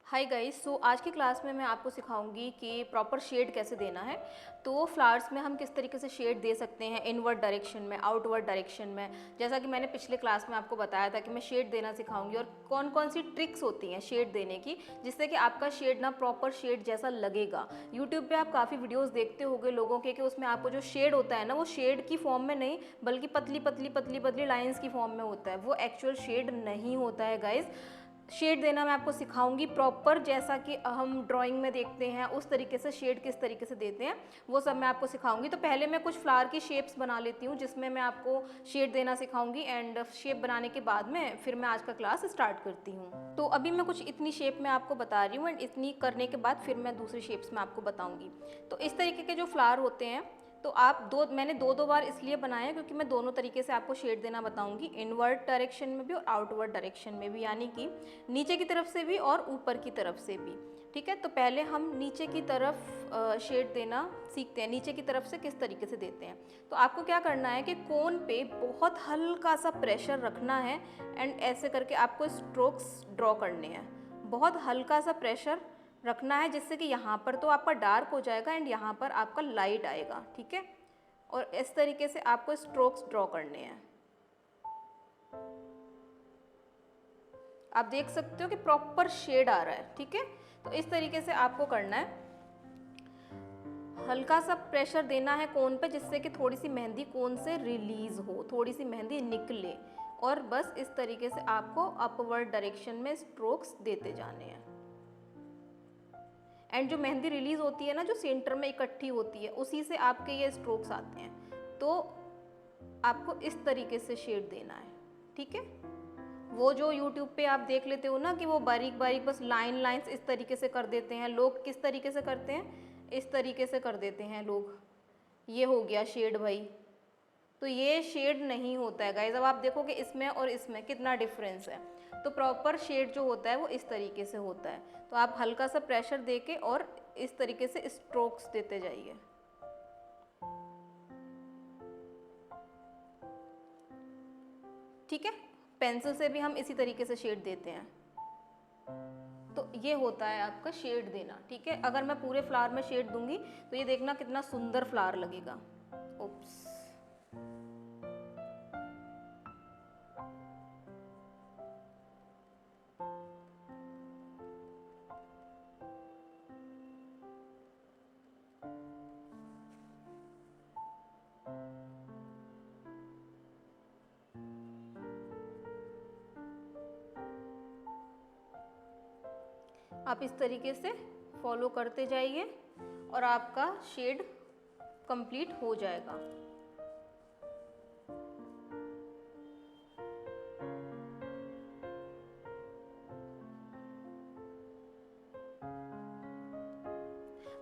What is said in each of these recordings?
Hi guys, सो आज की class में मैं आपको सिखाऊंगी कि प्रॉपर शेड कैसे देना है। तो फ्लावर्स में हम किस तरीके से शेड दे सकते हैं, इनवर्ड डायरेक्शन में, आउटवर्ड डायरेक्शन में। जैसा कि मैंने पिछले क्लास में आपको बताया था कि मैं शेड देना सिखाऊंगी और कौन कौन सी ट्रिक्स होती हैं शेड देने की, जिससे कि आपका शेड ना प्रॉपर शेड जैसा लगेगा। यूट्यूब पे आप काफ़ी वीडियोज़ देखते होंगे लोगों के कि उसमें आपको जो शेड होता है ना, वो शेड की फॉर्म में नहीं बल्कि पतली पतली पतली पतली लाइन्स की फॉर्म में होता है। वो एक्चुअल शेड नहीं होता है गाइज। शेड देना मैं आपको सिखाऊंगी प्रॉपर, जैसा कि हम ड्राइंग में देखते हैं उस तरीके से शेड किस तरीके से देते हैं वो सब मैं आपको सिखाऊंगी। तो पहले मैं कुछ फ्लावर की शेप्स बना लेती हूँ जिसमें मैं आपको शेड देना सिखाऊंगी, एंड शेप बनाने के बाद में फिर मैं आज का क्लास स्टार्ट करती हूँ। तो अभी मैं कुछ इतनी शेप में आपको बता रही हूँ एंड इतनी करने के बाद फिर मैं दूसरी शेप्स में आपको बताऊँगी। तो इस तरीके के जो फ्लावर होते हैं, तो आप मैंने दो बार इसलिए बनाया है क्योंकि मैं दोनों तरीके से आपको शेड देना बताऊंगी, इनवर्ड डायरेक्शन में भी और आउटवर्ड डायरेक्शन में भी, यानी कि नीचे की तरफ से भी और ऊपर की तरफ से भी। ठीक है, तो पहले हम नीचे की तरफ शेड देना सीखते हैं। नीचे की तरफ से किस तरीके से देते हैं, तो आपको क्या करना है कि कोन पे बहुत हल्का सा प्रेशर रखना है एंड ऐसे करके आपको स्ट्रोक्स ड्रॉ करने हैं। बहुत हल्का सा प्रेशर रखना है जिससे कि यहाँ पर तो आपका डार्क हो जाएगा एंड यहाँ पर आपका लाइट आएगा। ठीक है, और इस तरीके से आपको स्ट्रोक्स ड्रॉ करने हैं। आप देख सकते हो कि प्रॉपर शेड आ रहा है। ठीक है, तो इस तरीके से आपको करना है। हल्का सा प्रेशर देना है कोन पे जिससे कि थोड़ी सी मेहंदी कोन से रिलीज हो, थोड़ी सी मेहंदी निकले, और बस इस तरीके से आपको अपवर्ड डायरेक्शन में स्ट्रोक्स देते जाने हैं। एंड जो मेहंदी रिलीज होती है ना, जो सेंटर में इकट्ठी होती है, उसी से आपके ये स्ट्रोक्स आते हैं। तो आपको इस तरीके से शेड देना है। ठीक है, वो जो यूट्यूब पे आप देख लेते हो ना कि वो बारीक बारीक बस लाइन्स इस तरीके से कर देते हैं लोग। किस तरीके से करते हैं, इस तरीके से कर देते हैं लोग। ये हो गया शेड भाई, तो ये शेड नहीं होता है गाइज। अब आप देखो कि इसमें और इसमें कितना डिफरेंस है। तो प्रॉपर शेड जो होता है वो इस तरीके से होता है। तो आप हल्का सा प्रेशर देके और इस तरीके से स्ट्रोक्स देते जाइए। ठीक है, पेंसिल से भी हम इसी तरीके से शेड देते हैं। तो ये होता है आपका शेड देना। ठीक है, अगर मैं पूरे फ्लावर में शेड दूंगी तो ये देखना कितना सुंदर फ्लावर लगेगा। ओप्स, आप इस तरीके से फॉलो करते जाइए और आपका शेड कंप्लीट हो जाएगा।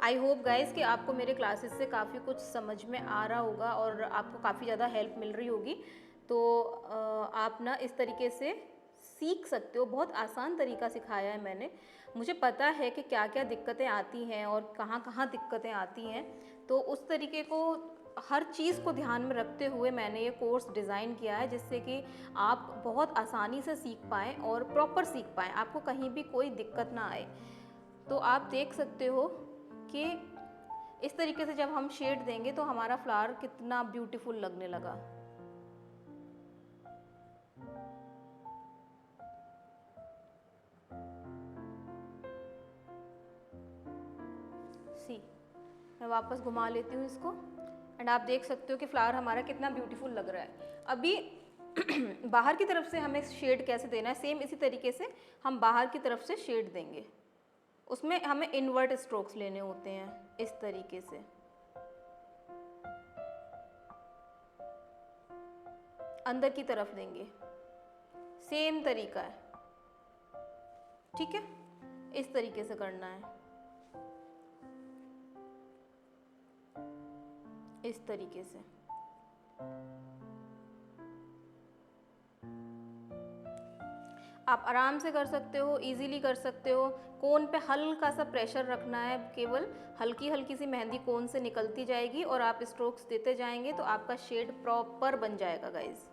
आई होप गाइज कि आपको मेरे क्लासेस से काफ़ी कुछ समझ में आ रहा होगा और आपको काफ़ी ज़्यादा हेल्प मिल रही होगी। तो आप ना इस तरीके से सीख सकते हो। बहुत आसान तरीका सिखाया है मैंने। मुझे पता है कि क्या क्या दिक्कतें आती हैं और कहाँ कहाँ दिक्कतें आती हैं, तो उस तरीके को, हर चीज़ को ध्यान में रखते हुए मैंने ये कोर्स डिज़ाइन किया है जिससे कि आप बहुत आसानी से सीख पाएँ और प्रॉपर सीख पाएँ, आपको कहीं भी कोई दिक्कत ना आए। तो आप देख सकते हो कि इस तरीके से जब हम शेड देंगे तो हमारा फ्लावर कितना ब्यूटीफुल लगने लगा। सी, मैं वापस घुमा लेती हूँ इसको एंड आप देख सकते हो कि फ्लावर हमारा कितना ब्यूटीफुल लग रहा है। अभी बाहर की तरफ से हमें शेड कैसे देना है, सेम इसी तरीके से हम बाहर की तरफ से शेड देंगे। उसमें हमें इनवर्ट स्ट्रोक्स लेने होते हैं इस तरीके से। अंदर की तरफ देंगे, सेम तरीका है। ठीक है, इस तरीके से करना है, इस तरीके से। आप आराम से कर सकते हो, इजीली कर सकते हो। कोन पे हल्का सा प्रेशर रखना है, केवल हल्की हल्की सी मेहंदी कोन से निकलती जाएगी और आप स्ट्रोक्स देते जाएंगे तो आपका शेड प्रॉपर बन जाएगा गाइज।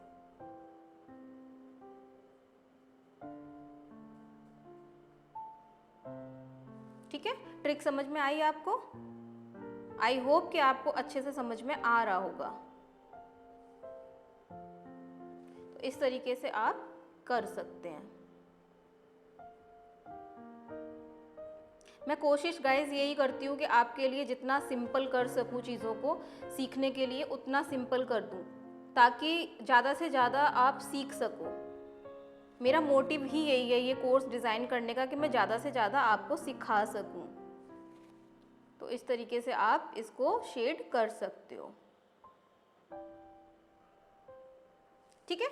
ठीक है, ट्रिक समझ में आई आपको? आई होप कि आपको अच्छे से समझ में आ रहा होगा। तो इस तरीके से आप कर सकते हैं। मैं कोशिश गाइज यही करती हूँ कि आपके लिए जितना सिंपल कर सकूँ चीज़ों को सीखने के लिए उतना सिंपल कर दूँ, ताकि ज़्यादा से ज़्यादा आप सीख सको। मेरा मोटिव ही यही है ये कोर्स डिज़ाइन करने का, कि मैं ज़्यादा से ज़्यादा आपको सिखा सकूँ। तो इस तरीके से आप इसको शेड कर सकते हो। ठीक है,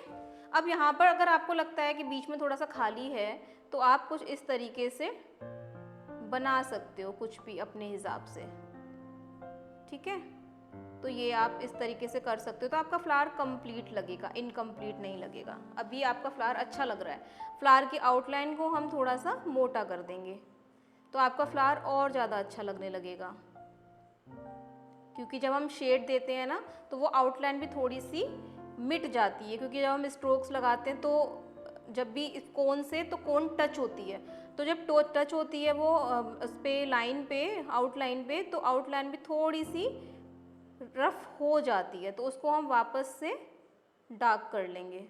अब यहाँ पर अगर आपको लगता है कि बीच में थोड़ा सा खाली है तो आप कुछ इस तरीके से बना सकते हो, कुछ भी अपने हिसाब से। ठीक है, तो ये आप इस तरीके से कर सकते हो, तो आपका फ्लावर कंप्लीट लगेगा, इनकम्प्लीट नहीं लगेगा। अभी आपका फ्लावर अच्छा लग रहा है। फ्लावर की आउटलाइन को हम थोड़ा सा मोटा कर देंगे तो आपका फ्लावर और ज़्यादा अच्छा लगने लगेगा, क्योंकि जब हम शेड देते हैं ना तो वो आउटलाइन भी थोड़ी सी मिट जाती है, क्योंकि जब हम स्ट्रोक्स लगाते हैं तो जब भी इस कोन से तो कोन टच होती है, तो जब टच होती है वो उस पे लाइन पे, आउटलाइन पे, तो आउटलाइन भी थोड़ी सी रफ हो जाती है, तो उसको हम वापस से डार्क कर लेंगे।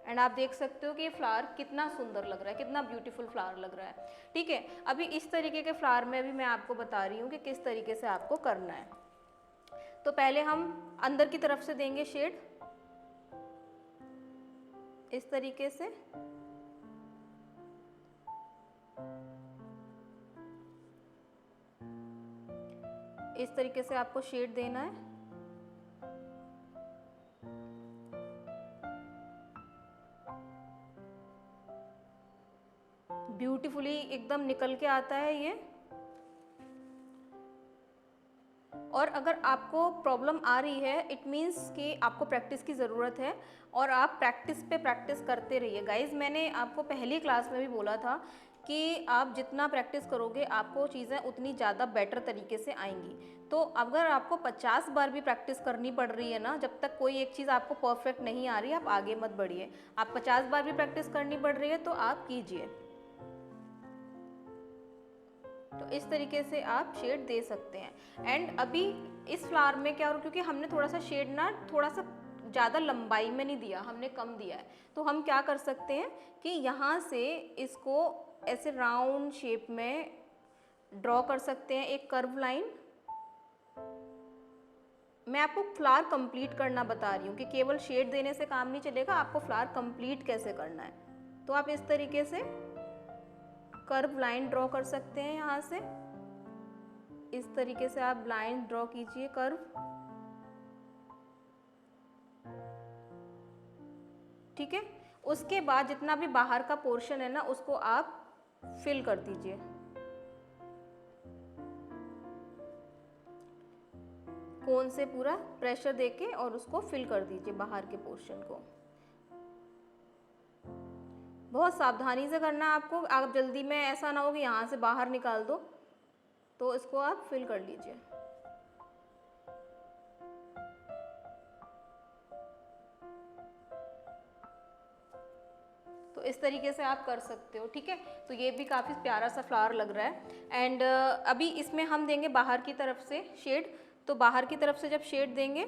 एंड आप देख सकते हो कि ये फ्लावर कितना सुंदर लग रहा है, कितना ब्यूटीफुल फ्लावर लग रहा है। ठीक है, अभी इस तरीके के फ्लावर में भी मैं आपको बता रही हूँ कि किस तरीके से आपको करना है। तो पहले हम अंदर की तरफ से देंगे शेड इस तरीके से। इस तरीके से आपको शेड देना है। ब्यूटीफुली एकदम निकल के आता है ये। और अगर आपको प्रॉब्लम आ रही है, इट मीन्स कि आपको प्रैक्टिस की ज़रूरत है, और आप प्रैक्टिस पे प्रैक्टिस करते रहिए। गाइज़, मैंने आपको पहली क्लास में भी बोला था कि आप जितना प्रैक्टिस करोगे आपको चीज़ें उतनी ज़्यादा बेटर तरीके से आएंगी। तो अगर आपको 50 बार भी प्रैक्टिस करनी पड़ रही है ना, जब तक कोई एक चीज़ आपको परफेक्ट नहीं आ रही, आप आगे मत बढ़िए। आप 50 बार भी प्रैक्टिस करनी पड़ रही है तो आप कीजिए। तो इस तरीके से आप शेड दे सकते हैं। एंड अभी इस फ्लावर में क्या हो, क्योंकि हमने थोड़ा सा शेड ना थोड़ा सा ज़्यादा लंबाई में नहीं दिया, हमने कम दिया है, तो हम क्या कर सकते हैं कि यहाँ से इसको ऐसे राउंड शेप में ड्रॉ कर सकते हैं, एक कर्व लाइन। मैं आपको फ्लावर कंप्लीट करना बता रही हूँ कि केवल शेड देने से काम नहीं चलेगा, आपको फ्लावर कंप्लीट कैसे करना है। तो आप इस तरीके से कर्व लाइन ड्रॉ कर सकते हैं। यहाँ से इस तरीके से आप लाइन ड्रॉ कीजिए, कर्व। ठीक है, उसके बाद जितना भी बाहर का पोर्शन है ना उसको आप फिल कर दीजिए। कोन से पूरा प्रेशर देके और उसको फिल कर दीजिए बाहर के पोर्शन को। बहुत सावधानी से करना है आपको, आप जल्दी में ऐसा ना हो कि यहाँ से बाहर निकाल दो, तो इसको आप फिल कर लीजिए। तो इस तरीके से आप कर सकते हो। ठीक है, तो ये भी काफ़ी प्यारा सा फ्लावर लग रहा है। एंड अभी इसमें हम देंगे बाहर की तरफ से शेड। तो बाहर की तरफ से जब शेड देंगे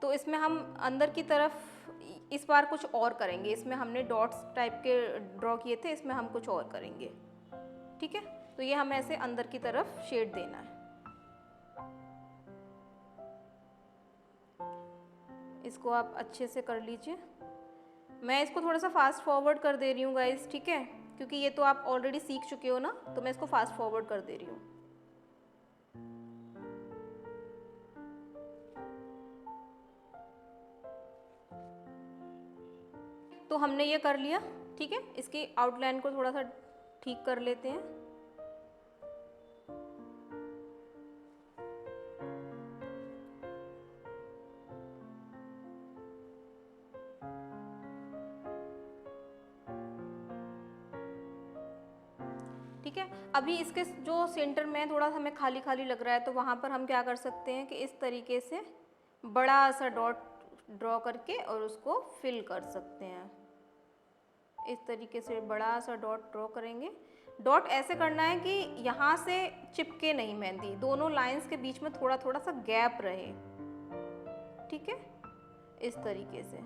तो इसमें हम अंदर की तरफ इस बार कुछ और करेंगे। इसमें हमने डॉट्स टाइप के ड्रॉ किए थे, इसमें हम कुछ और करेंगे। ठीक है, तो ये हमें ऐसे अंदर की तरफ शेड देना है। इसको आप अच्छे से कर लीजिए। मैं इसको थोड़ा सा फास्ट फॉरवर्ड कर दे रही हूँ गाइस, ठीक है, क्योंकि ये तो आप ऑलरेडी सीख चुके हो ना, तो मैं इसको फास्ट फॉरवर्ड कर दे रही हूँ। तो हमने ये कर लिया। ठीक है, इसकी आउटलाइन को थोड़ा सा ठीक कर लेते हैं। ठीक है, अभी इसके जो सेंटर में थोड़ा हमें खाली खाली लग रहा है, तो वहाँ पर हम क्या कर सकते हैं कि इस तरीके से बड़ा सा डॉट ड्रॉ करके और उसको फिल कर सकते हैं इस तरीके से बड़ा सा डॉट ड्रॉ करेंगे। डॉट ऐसे करना है कि यहाँ से चिपके नहीं मेहंदी, दोनों लाइंस के बीच में थोड़ा थोड़ा सा गैप रहे, ठीक है, इस तरीके से।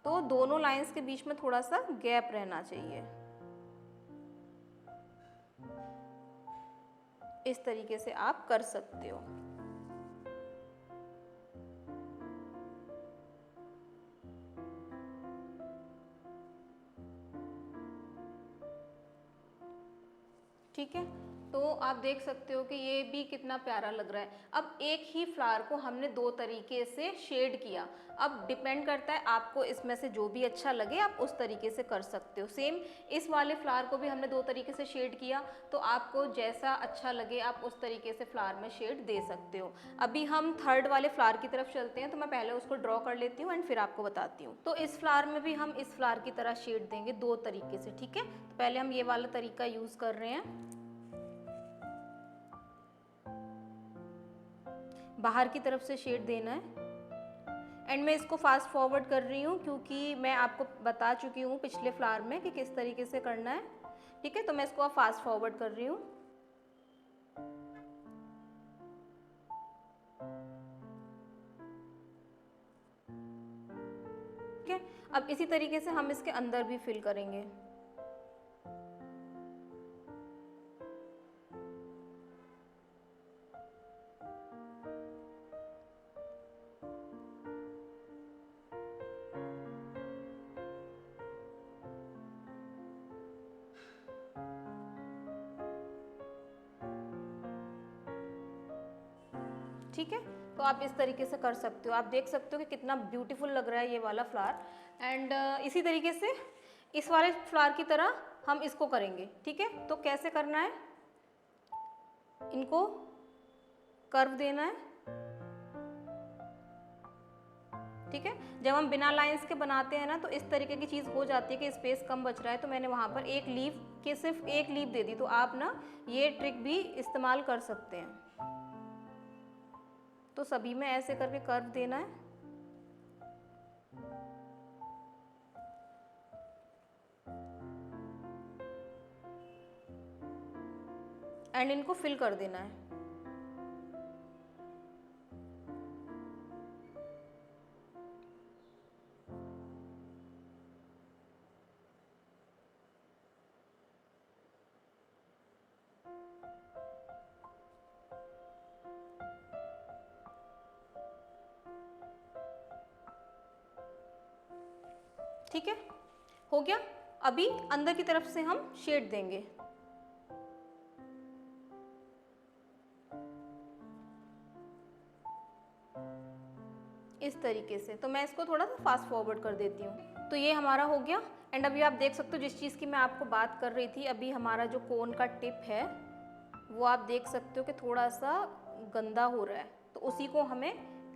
तो दोनों लाइंस के बीच में थोड़ा सा गैप रहना चाहिए, इस तरीके से आप कर सकते हो। ठीक है, तो आप देख सकते हो कि ये भी कितना प्यारा लग रहा है। अब एक ही फ्लावर को हमने दो तरीके से शेड किया। अब डिपेंड करता है आपको इसमें से जो भी अच्छा लगे आप उस तरीके से कर सकते हो। सेम इस वाले फ्लावर को भी हमने दो तरीके से शेड किया, तो आपको जैसा अच्छा लगे आप उस तरीके से फ्लावर में शेड दे सकते हो। अभी हम थर्ड वाले फ्लावर की तरफ चलते हैं, तो मैं पहले उसको ड्रॉ कर लेती हूँ एंड फिर आपको बताती हूँ। तो इस फ्लावर में भी हम इस फ्लावर की तरह शेड देंगे दो तरीके से, ठीक है। तो पहले हम ये वाला तरीका यूज़ कर रहे हैं, बाहर की तरफ से शेड देना है। एंड मैं इसको फास्ट फॉरवर्ड कर रही हूँ क्योंकि मैं आपको बता चुकी हूँ पिछले फ्लावर में कि किस तरीके से करना है, ठीक है। तो मैं इसको अब फास्ट फॉरवर्ड कर रही हूँ। ठीक है, अब इसी तरीके से हम इसके अंदर भी फिल करेंगे। ठीक है, तो आप इस तरीके से कर सकते हो। आप देख सकते हो कि कितना ब्यूटीफुल लग रहा है ये वाला फ्लावर। एंड इसी तरीके से इस वाले फ्लावर की तरह हम इसको करेंगे, ठीक है। तो कैसे करना है, इनको कर्व देना है, ठीक है। जब हम बिना लाइंस के बनाते हैं ना, तो इस तरीके की चीज़ हो जाती है कि स्पेस कम बच रहा है, तो मैंने वहाँ पर एक लीफ के सिर्फ एक लीफ दे दी। तो आप ना ये ट्रिक भी इस्तेमाल कर सकते हैं। तो सभी में ऐसे करके कर्व देना है। एंड इनको फिल कर देना है। ठीक है, हो गया। अभी अंदर की तरफ से हम शेड देंगे। इस तरीके से। तो मैं इसको थोड़ा सा फास्ट फॉरवर्ड कर देती हूँ। तो ये हमारा हो गया। एंड अभी आप देख सकते हो जिस चीज़ की मैं आपको बात कर रही थी, अभी हमारा जो कोन का टिप है वो आप देख सकते हो कि थोड़ा सा गंदा हो रहा है। तो उसी को हमें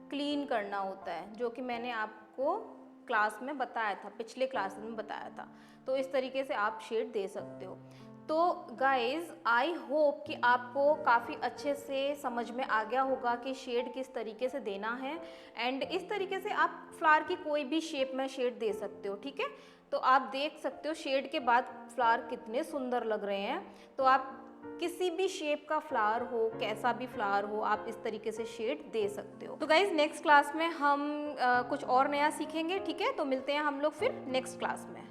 क्लीन करना होता है, जो कि मैंने आपको क्लास में बताया था, पिछले क्लास में बताया था। तो इस तरीके से आप शेड दे सकते हो। तो गाइज़, आई होप कि आपको काफ़ी अच्छे से समझ में आ गया होगा कि शेड किस तरीके से देना है। एंड इस तरीके से आप फ्लावर की कोई भी शेप में शेड दे सकते हो, ठीक है। तो आप देख सकते हो शेड के बाद फ्लावर कितने सुंदर लग रहे हैं। तो आप किसी भी शेप का फ्लावर हो, कैसा भी फ्लावर हो, आप इस तरीके से शेड दे सकते हो। तो गाइज, नेक्स्ट क्लास में हम कुछ और नया सीखेंगे, ठीक है। तो मिलते हैं हम लोग फिर नेक्स्ट क्लास में।